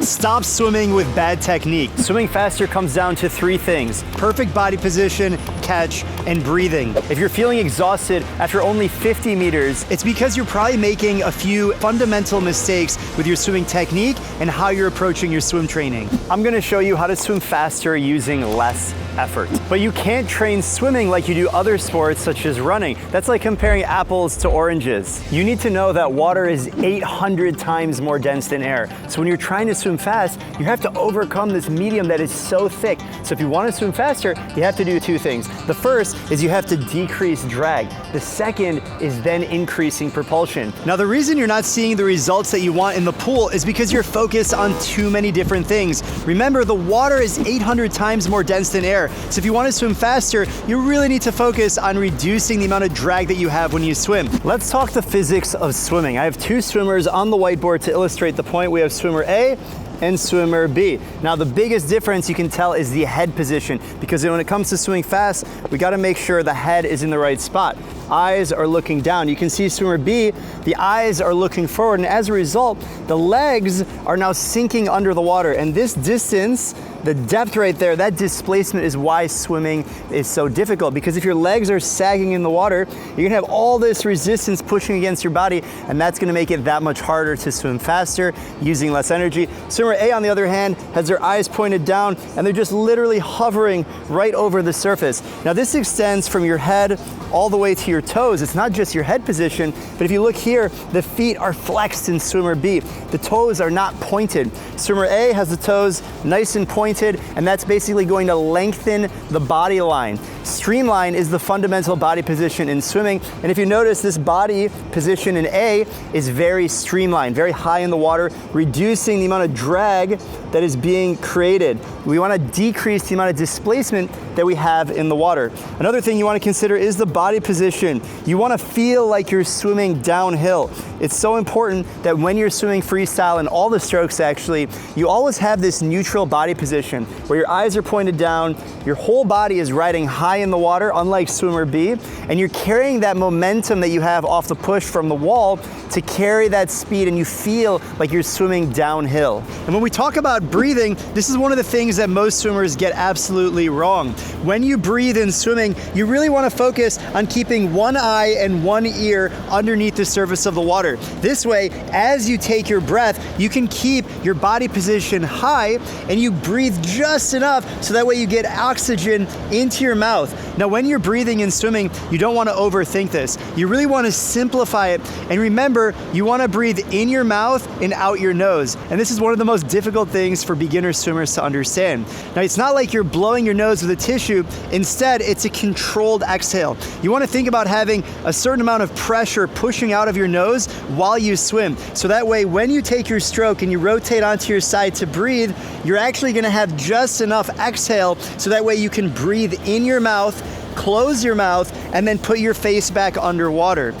Stop swimming with bad technique. Swimming faster comes down to 3 things: perfect body position, catch, and breathing. If you're feeling exhausted after only 50 meters, it's because you're probably making a few fundamental mistakes with your swimming technique and how you're approaching your swim training. I'm gonna show you how to swim faster using less effort. But you can't train swimming like you do other sports such as running. That's like comparing apples to oranges. You need to know that water is 800 times more dense than air. So when you're trying to swim fast, you have to overcome this medium that is so thick. So if you want to swim faster, you have to do 2 things. The first is you have to decrease drag. The second is then increasing propulsion. Now the reason you're not seeing the results that you want in the pool is because you're focused on too many different things. Remember, the water is 800 times more dense than air. So if you want to swim faster, you really need to focus on reducing the amount of drag that you have when you swim. Let's talk the physics of swimming. I have 2 swimmers on the whiteboard to illustrate the point. We have swimmer A and swimmer B. Now the biggest difference you can tell is the head position, because when it comes to swimming fast, we got to make sure the head is in the right spot. Eyes are looking down. You can see swimmer B, the eyes are looking forward, and as a result, the legs are now sinking under the water. And this distance, the depth right there, that displacement is why swimming is so difficult, because if your legs are sagging in the water, you're gonna have all this resistance pushing against your body, and that's gonna make it that much harder to swim faster using less energy. Swimmer A, on the other hand, has their eyes pointed down, and they're just literally hovering right over the surface. Now this extends from your head all the way to your toes. It's not just your head position, but if you look here, the feet are flexed in swimmer B. The toes are not pointed. Swimmer A has the toes nice and pointed, and that's basically going to lengthen the body line. Streamline is the fundamental body position in swimming, and if you notice, this body position in A is very streamlined, very high in the water, reducing the amount of drag that is being created. We want to decrease the amount of displacement that we have in the water. Another thing you want to consider is the body position. You want to feel like you're swimming downhill. It's so important that when you're swimming freestyle, and all the strokes actually, you always have this neutral body position where your eyes are pointed down, your whole body is riding high in the water, unlike swimmer B, and you're carrying that momentum that you have off the push from the wall to carry that speed, and you feel like you're swimming downhill. And when we talk about breathing, this is one of the things that most swimmers get absolutely wrong. When you breathe in swimming, you really want to focus on keeping one eye and one ear underneath the surface of the water. This way, as you take your breath, you can keep your body position high and you breathe just enough so that way you get oxygen into your mouth. Now, when you're breathing in swimming, you don't want to overthink this. You really want to simplify it. And remember, you want to breathe in your mouth and out your nose. And this is one of the most difficult things for beginner swimmers to understand. Now, it's not like you're blowing your nose with a tissue. Instead, it's a controlled exhale. You want to think about having a certain amount of pressure pushing out of your nose while you swim. So that way, when you take your stroke and you rotate onto your side to breathe, you're actually going to have just enough exhale so that way you can breathe in your mouth, close your mouth, and then put your face back underwater.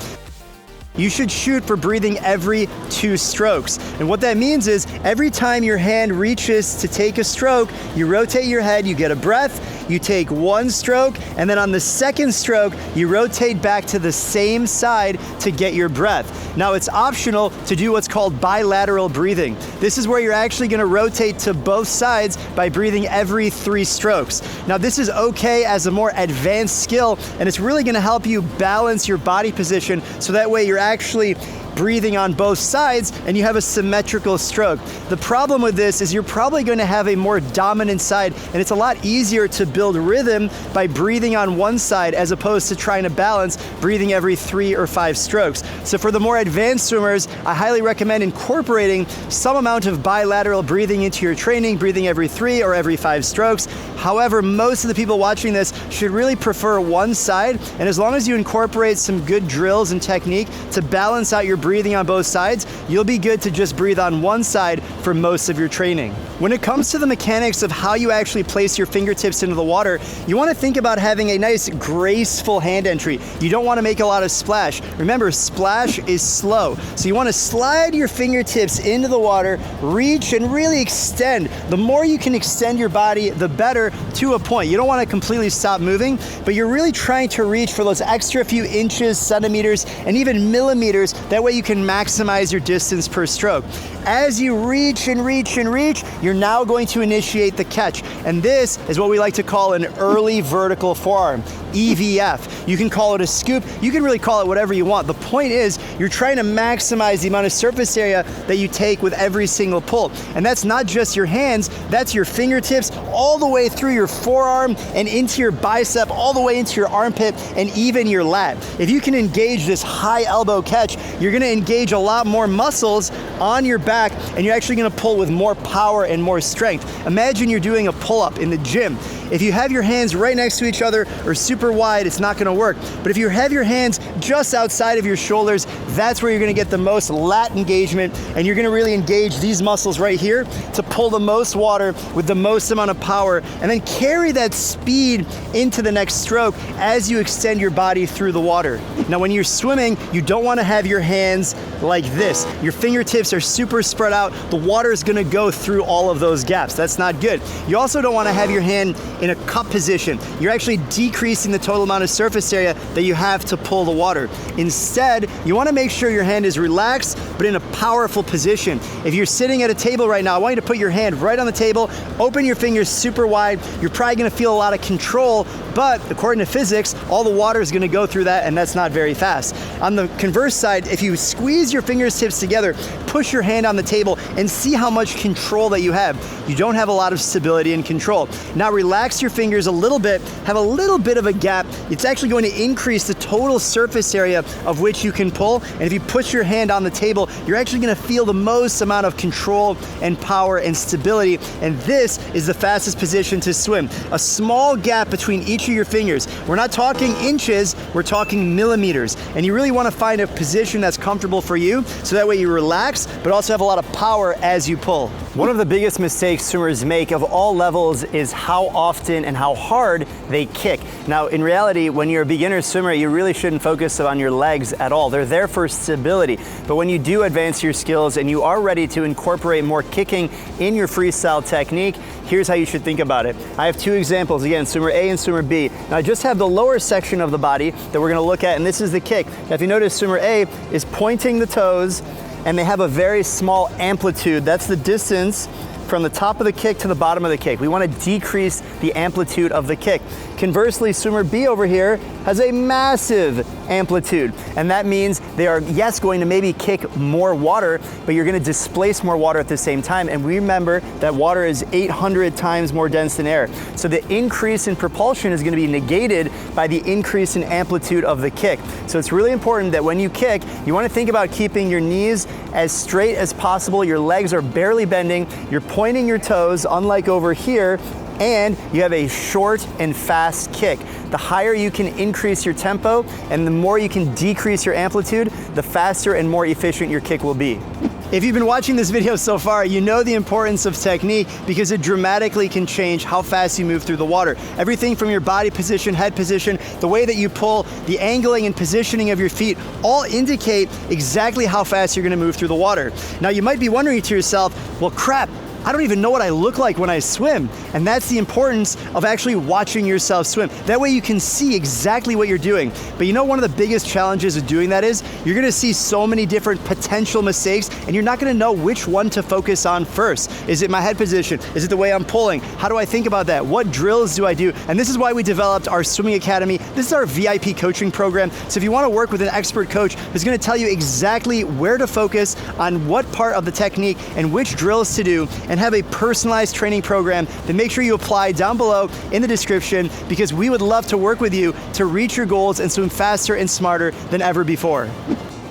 You should shoot for breathing every 2 strokes. And what that means is every time your hand reaches to take a stroke, you rotate your head, you get a breath, you take 1 stroke, and then on the 2nd stroke, you rotate back to the same side to get your breath. Now, it's optional to do what's called bilateral breathing. This is where you're actually gonna rotate to both sides by breathing every 3 strokes. Now, this is okay as a more advanced skill, and it's really gonna help you balance your body position so that way you're actually breathing on both sides and you have a symmetrical stroke. The problem with this is you're probably going to have a more dominant side, and it's a lot easier to build rhythm by breathing on one side as opposed to trying to balance breathing every 3 or 5 strokes. So for the more advanced swimmers, I highly recommend incorporating some amount of bilateral breathing into your training, breathing every 3 or every 5 strokes. However, most of the people watching this should really prefer one side, and as long as you incorporate some good drills and technique to balance out your breathing on both sides, you'll be good to just breathe on one side for most of your training. When it comes to the mechanics of how you actually place your fingertips into the water, you want to think about having a nice graceful hand entry. You don't want to make a lot of splash. Remember, splash is slow. So you want to slide your fingertips into the water, reach and really extend. The more you can extend your body, the better, to a point. You don't want to completely stop moving, but you're really trying to reach for those extra few inches, centimeters, and even millimeters. That way you can maximize your distance per stroke. As you reach and reach and reach, you're now going to initiate the catch. And this is what we like to call an early vertical forearm, EVF. You can call it a scoop. You can really call it whatever you want. The point is you're trying to maximize the amount of surface area that you take with every single pull. And that's not just your hands, that's your fingertips all the way through your forearm and into your bicep, all the way into your armpit and even your lat. If you can engage this high elbow catch, you're gonna engage a lot more muscles on your back, and you're actually gonna pull with more power and more strength. Imagine you're doing a pull-up in the gym. If you have your hands right next to each other or super wide, it's not gonna work. But if you have your hands just outside of your shoulders, that's where you're gonna get the most lat engagement, and you're gonna really engage these muscles right here to pull the most water with the most amount of power, and then carry that speed into the next stroke as you extend your body through the water. Now, when you're swimming, you don't wanna have your hands like this. Your fingertips are super spread out. The water is gonna go through all of those gaps. That's not good. You also don't wanna have your hand in a cup position. You're actually decreasing the total amount of surface area that you have to pull the water. Instead, you wanna make sure your hand is relaxed, but in a powerful position. If you're sitting at a table right now, I want you to put your hand right on the table, open your fingers super wide. You're probably gonna feel a lot of control, but according to physics, all the water is gonna go through that, and that's not very fast. On the converse side, if you squeeze your fingertips together, push your hand on the table, and see how much control that you have. You don't have a lot of stability and control. Now relax your fingers a little bit, have a little bit of a gap. It's actually going to increase the total surface area of which you can pull, and if you push your hand on the table, you're actually gonna feel the most amount of control and power and stability, and this is the fastest position to swim. A small gap between each of your fingers. We're not talking inches, we're talking millimeters, and you really wanna find a position that's comfortable for you, so that way you relax, but also have a lot of power as you pull. One of the biggest mistakes swimmers make of all levels is how often and how hard they kick. Now, in reality, when you're a beginner swimmer, you really shouldn't focus on your legs at all. They're there for stability. But when you do advance your skills and you are ready to incorporate more kicking in your freestyle technique, here's how you should think about it. I have two examples, again, swimmer A and swimmer B. Now I just have the lower section of the body that we're gonna look at, and this is the kick. Now if you notice, swimmer A is pointing the toes, and they have a very small amplitude. That's the distance from the top of the kick to the bottom of the kick. We want to decrease the amplitude of the kick. Conversely, swimmer B over here has a massive amplitude, and that means they are, yes, going to maybe kick more water, but you're going to displace more water at the same time. And remember that water is 800 times more dense than air. So the increase in propulsion is going to be negated by the increase in amplitude of the kick. So it's really important that when you kick, you want to think about keeping your knees as straight as possible. Your legs are barely bending. You're pointing your toes, unlike over here, and you have a short and fast kick. The higher you can increase your tempo and the more you can decrease your amplitude, the faster and more efficient your kick will be. If you've been watching this video so far, you know the importance of technique because it dramatically can change how fast you move through the water. Everything from your body position, head position, the way that you pull, the angling and positioning of your feet all indicate exactly how fast you're gonna move through the water. Now you might be wondering to yourself, well crap, I don't even know what I look like when I swim. And that's the importance of actually watching yourself swim. That way you can see exactly what you're doing. But you know one of the biggest challenges of doing that is you're gonna see so many different potential mistakes and you're not gonna know which one to focus on first. Is it my head position? Is it the way I'm pulling? How do I think about that? What drills do I do? And this is why we developed our swimming academy. This is our VIP coaching program. So if you wanna work with an expert coach who's gonna tell you exactly where to focus on what part of the technique and which drills to do, and have a personalized training program, then make sure you apply down below in the description because we would love to work with you to reach your goals and swim faster and smarter than ever before.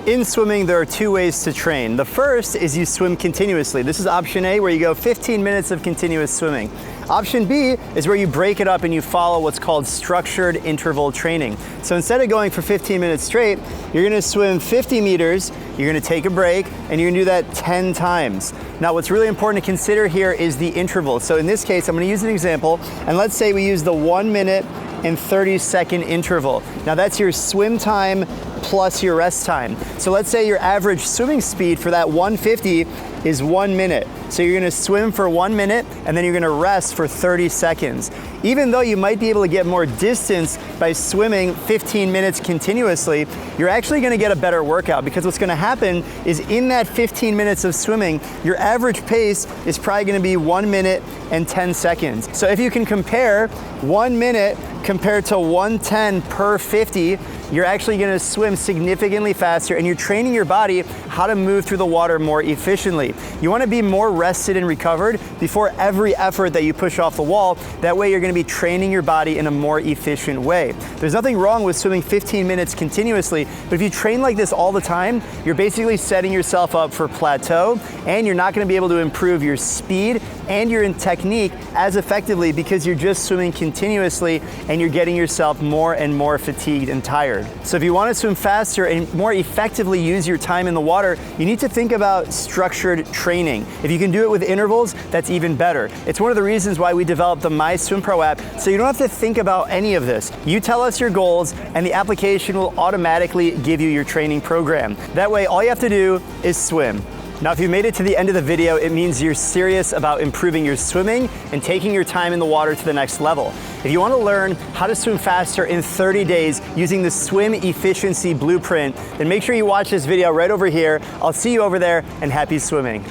In swimming, there are two ways to train. The first is you swim continuously. This is option A, where you go 15 minutes of continuous swimming. Option B is where you break it up and you follow what's called structured interval training. So instead of going for 15 minutes straight, you're gonna swim 50 meters, you're gonna take a break, and you're gonna do that 10 times. Now what's really important to consider here is the interval. So in this case, I'm gonna use an example, and let's say we use the 1 minute and 30-second interval. Now that's your swim time plus your rest time. So let's say your average swimming speed for that 150 is 1 minute. So you're gonna swim for 1 minute and then you're gonna rest for 30 seconds. Even though you might be able to get more distance by swimming 15 minutes continuously, you're actually gonna get a better workout, because what's gonna happen is in that 15 minutes of swimming, your average pace is probably gonna be 1 minute and 10 seconds. So if you can compare 1 minute compared to 1:10 per 50, you're actually gonna swim significantly faster, and you're training your body how to move through the water more efficiently. You wanna be more rested and recovered before every effort that you push off the wall. That way you're gonna be training your body in a more efficient way. There's nothing wrong with swimming 15 minutes continuously, but if you train like this all the time, you're basically setting yourself up for plateau, and you're not gonna be able to improve your speed and your technique as effectively, because you're just swimming continuously and you're getting yourself more and more fatigued and tired. So if you want to swim faster and more effectively use your time in the water, you need to think about structured training. If you can do it with intervals, that's even better. It's one of the reasons why we developed the My Swim Pro app, so you don't have to think about any of this. You tell us your goals and the application will automatically give you your training program. That way, all you have to do is swim. Now, if you made it to the end of the video, it means you're serious about improving your swimming and taking your time in the water to the next level. If you want to learn how to swim faster in 30 days using the Swim Efficiency Blueprint, then make sure you watch this video right over here. I'll see you over there, and happy swimming.